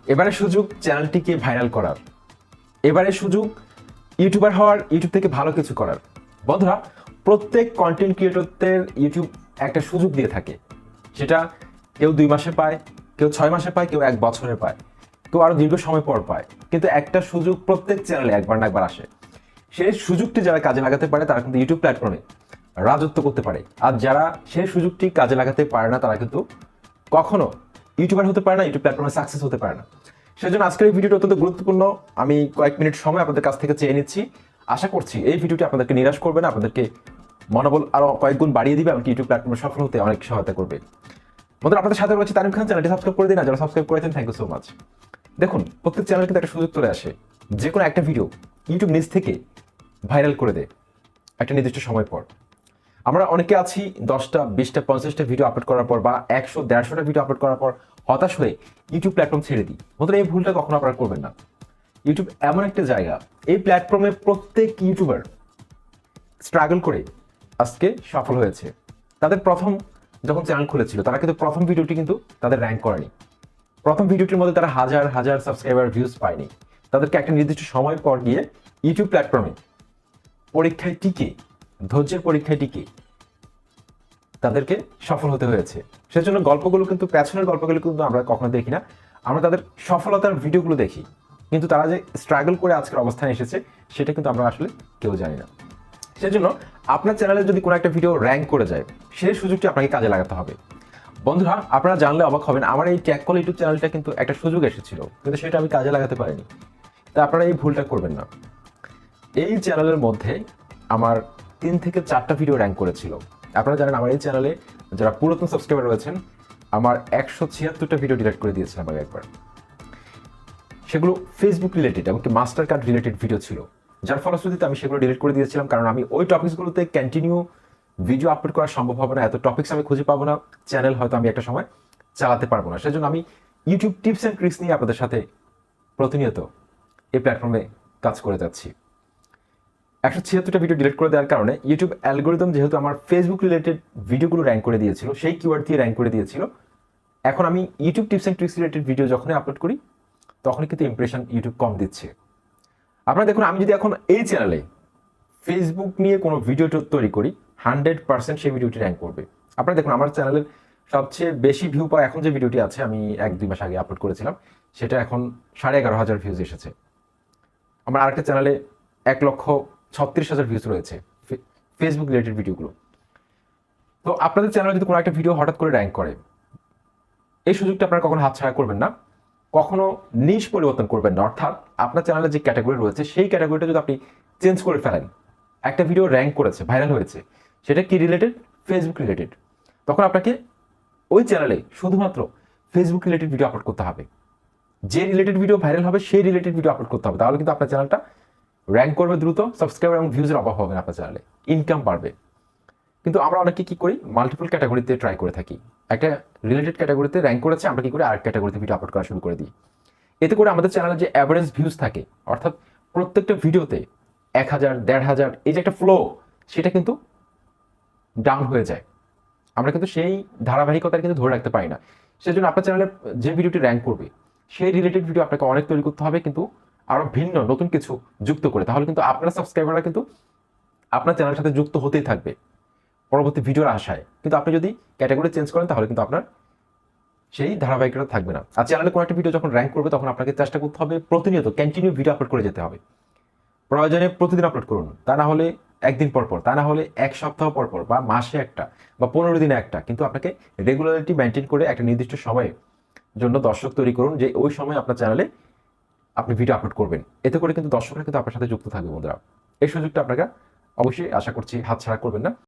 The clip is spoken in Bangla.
এবারে সুযোগ চ্যানেলটিকে ভাইরাল করার, এবারে সুযোগ ইউটিউবার হওয়ার, ইউটিউব থেকে ভালো কিছু করার। বন্ধুরা, প্রত্যেক কন্টেন্ট ক্রিয়েটরদের ইউটিউব একটা সুযোগ দিয়ে থাকে। সেটা কেউ 2 মাসে পায়, কেউ 6 মাসে পায়, কেউ 1 বছরে পায়, কেউ আরো দীর্ঘ সময় পর পায়। কিন্তু একটা সুযোগ প্রত্যেক চ্যানেলে একবার না একবার আসে। সেই সুযোগটি যারা কাজে লাগাতে পারে তারা কিন্তু ইউটিউব প্ল্যাটফর্মে রাজত্ব করতে পারে। আর যারা সেই সুযোগটি কাজে লাগাতে পারে না তারা কিন্তু কখনো ইউটিউবার হতে পারে না, ইউটিউব প্ল্যাটফর্মে সাকসেস হতে পারে না। সেজন্য আজকের এই ভিডিওটা অত্যন্ত গুরুত্বপূর্ণ। আমি কয়েক মিনিট সময় আপনাদের কাছ থেকে চেয়ে নিচ্ছি। আশা করছি এই ভিডিওটি আপনাদেরকে নিরাশ করবে না, আপনাদেরকে মনোবল আরো কয়েক গুণ বাড়িয়ে দিবে, এমনকি ইউটিউব প্ল্যাটফর্মে সফল হতে অনেক সহায়তা করবে। বন্ধুরা, আপনাদের সাথে রয়েছে তানিম খান। চ্যানেলটি সাবস্ক্রাইব করে দিন, আর যারা সাবস্ক্রাইব করেছেন থ্যাংক ইউ সো মাচ। দেখুন, প্রত্যেক চ্যানেলে কিন্তু একটা সুযোগ চলে আসে, যে কোনো একটা ভিডিও ইউটিউব নিজ থেকে ভাইরাল করে দেয় একটা নির্দিষ্ট সময় পর। আমরা অনেকে আছি 10টা 20টা 50টা ভিডিও আপলোড করার পর বা 100 150টা ভিডিও আপলোড করার পর হতাশ হয়ে ইউটিউব প্ল্যাটফর্ম ছেড়ে দিই। বন্ধুরা, এই ভুলটা কখনো আপনারা করবেন না। ইউটিউব এমন একটা জায়গা, এই প্ল্যাটফর্মে প্রত্যেক ইউটিউবার স্ট্রাগল করে আজকে সফল হয়েছে। তাদের প্রথম যখন চ্যানেল খুলেছিল তারা কিন্তু প্রথম ভিডিওটি কিন্তু তাদের র্যাঙ্ক করেনি। প্রথম ভিডিওটির মধ্যে তারা হাজার হাজার সাবস্ক্রাইবার ভিউজ পায়নি। তাদেরকে একটা নির্দিষ্ট সময় পর গিয়ে ইউটিউব প্ল্যাটফর্মে পরীক্ষায় টিকে, ধৈর্যের পরীক্ষায় টিকে তাদেরকে সফল হতে হয়েছে। সেজন্য গল্পগুলো কিন্তু, পেছনের গল্পগুলো কিন্তু আমরা কখনো দেখি না, আমরা তাদের সফলতার ভিডিওগুলো দেখি। কিন্তু তারা যে স্ট্রাগল করে আজকের অবস্থানে এসেছে সেটা কিন্তু আমরা আসলে কেউ জানি না। সেজন্য আপনার চ্যানেলে যদি কোনো একটা ভিডিও র্যাঙ্ক করে যায়, সেই সুযোগটি আপনাকে কাজে লাগাতে হবে। বন্ধুরা, আপনারা জানলে অবাক হবেন, আমার এই ট্যাগ কল ইউটিউব চ্যানেলটা কিন্তু একটা সুযোগ এসেছিল, কিন্তু সেটা আমি কাজে লাগাতে পারিনি। তা আপনারা এই ভুলটা করবেন না। এই চ্যানেলের মধ্যে আমার 3 থেকে 4টা ভিডিও র্যাঙ্ক করেছিল। আপনারা জানেন, আমার এই চ্যানেলে যারা পুরাতন সাবস্ক্রাইবার রয়েছেন, আমার 176টা ভিডিও ডিলিট করে দিয়েছিলাম আগে একবার। সেগুলো ফেসবুক রিলেটেড, এমনকি মাস্টার কার্ড রিলেটেড ভিডিও ছিল, যার ফলশ্রুতিতে আমি সেগুলো ডিলিট করে দিয়েছিলাম। কারণ আমি ওই টপিকসগুলোতে কন্টিনিউ ভিডিও আপলোড করা সম্ভব হবে না, এত টপিকস আমি খুঁজে পাবো না, চ্যানেল হয়তো আমি একটা সময় চালাতে পারবো না। সেজন্য আমি ইউটিউব টিপস অ্যান্ড ট্রিক্স নিয়ে আপনাদের সাথে প্রতিনিয়ত এই প্ল্যাটফর্মে কাজ করে যাচ্ছি। 176টা ভিডিও ডিলিট করে দেওয়ার কারণে ইউটিউব অ্যালগোরিদম যেহেতু আমার ফেসবুক রিলেটেড ভিডিওগুলো র্যাঙ্ক করে দিয়েছিল, সেই কিওয়ার্ড দিয়ে র্যাঙ্ক করে দিয়েছিল। এখন আমি YouTube tips and tricks related video যখনই আপলোড করি তখনই কিন্তু ইমপ্রেশন ইউটিউব কম দিচ্ছে। আপনারা দেখুন, আমি যদি এখন এই চ্যানেলে ফেসবুক নিয়ে কোনো ভিডিও তৈরি করি, 100% সেই ভিডিওটি র্যাঙ্ক করবে। আপনারা দেখুন, আমার চ্যানেলের সবচেয়ে বেশি ভিউ পাওয়া এখন যে ভিডিওটি আছে, আমি 1-2 মাস আগে আপলোড করেছিলাম, সেটা এখন 11,500 ভিউজ এসেছে। আমার আরেকটা চ্যানেলে 1,36,000 ভিউজ রয়েছে ফেসবুক রিলেটেড ভিডিওগুলো। তো আপনাদের চ্যানেলে যদি কোনো একটা ভিডিও হঠাৎ করে র্যাঙ্ক করে, এই সুযোগটা আপনারা কখনো হাতছাড়া করবেন না, কখনো নিশ পরিবর্তন করবেন না। অর্থাৎ আপনার চ্যানেলে যে ক্যাটাগরি রয়েছে সেই ক্যাটাগরিটা যদি আপনি চেঞ্জ করে ফেলেন, একটা ভিডিও র্যাঙ্ক করেছে, ভাইরাল হয়েছে, সেটা কি রিলেটেড? Facebook related. তখন আপনাকে ওই চ্যানেলে শুধুমাত্র ফেসবুক রিলেটেড ভিডিও আপলোড করতে হবে। যে রিলেটেড ভিডিও ভাইরাল হবে সেই রিলেটেড ভিডিও আপলোড করতে হবে। তাহলে কিন্তু আপনার চ্যানেলটা র্যাঙ্ক করবে দ্রুত, সাবস্ক্রাইবার এবং ভিউজের অভাব হবে না আপনার চ্যানেলে, ইনকাম বাড়বে। কিন্তু আমরা অনেকে কি করি, মাল্টিপল ক্যাটাগরিতে ট্রাই করে থাকি। একটা রিলেটেড ক্যাটাগরিতে র্যাঙ্ক করেছে, আমরা কি করি আরেক ক্যাটাগরিতে ভিডিও আপলোড করা শুরু করে দিই। এতে করে আমাদের চ্যানেলে যে অ্যাভারেজ ভিউজ থাকে, অর্থাৎ প্রত্যেকটা ভিডিওতে 1,000 1,500 এই যে একটা ফ্লো, সেটা কিন্তু ডাউন হয়ে যায়। আমরা কিন্তু সেই ধারাবাহিকতা কিন্তু ধরে রাখতে পারি না। সেজন্য আপনার চ্যানেলে যে ভিডিওটি র্যাঙ্ক করবে সেই রিলেটেড ভিডিও আপনাকে অনেক তৈরি করতে হবে, কিন্তু আরো ভিন্ন নতুন কিছু যুক্ত করে। তাহলে কিন্তু আপনার সাবস্ক্রাইবাররা কিন্তু আপনার চ্যানেলের সাথে যুক্ত হতেই থাকবে পরবর্তী ভিডিওর আশায়। কিন্তু আপনি যদি ক্যাটাগরি চেঞ্জ করেন তাহলে কিন্তু আপনার সেই ধারাবাহিকতা থাকবে না। আর চ্যানেলে কোনো একটা ভিডিও যখন র্যাঙ্ক করবে তখন আপনাকে চেষ্টা করতে হবে প্রতিনিয়ত কন্টিনিউ ভিডিও আপলোড করে যেতে হবে। প্রয়োজনে প্রতিদিন আপলোড করুন, তা না হলে একদিন পর পর, তা না হলে 1 সপ্তাহ পর পর, বা মাসে একটা, বা 15 দিনে একটা। কিন্তু আপনাকে রেগুলারিটি মেনটেন করে একটা নির্দিষ্ট সময়ের জন্য দর্শক তৈরি করুন, যে ওই সময় আপনার চ্যানেলে আপনি ভিডিও আপলোড করবেন। এতে করে কিন্তু দর্শকরা কিন্তু আপনার সাথে যুক্ত থাকবে। বন্ধুরা, এই সুযোগটা আপনারা অবশ্যই আশা করছি হাতছাড়া করবেন না।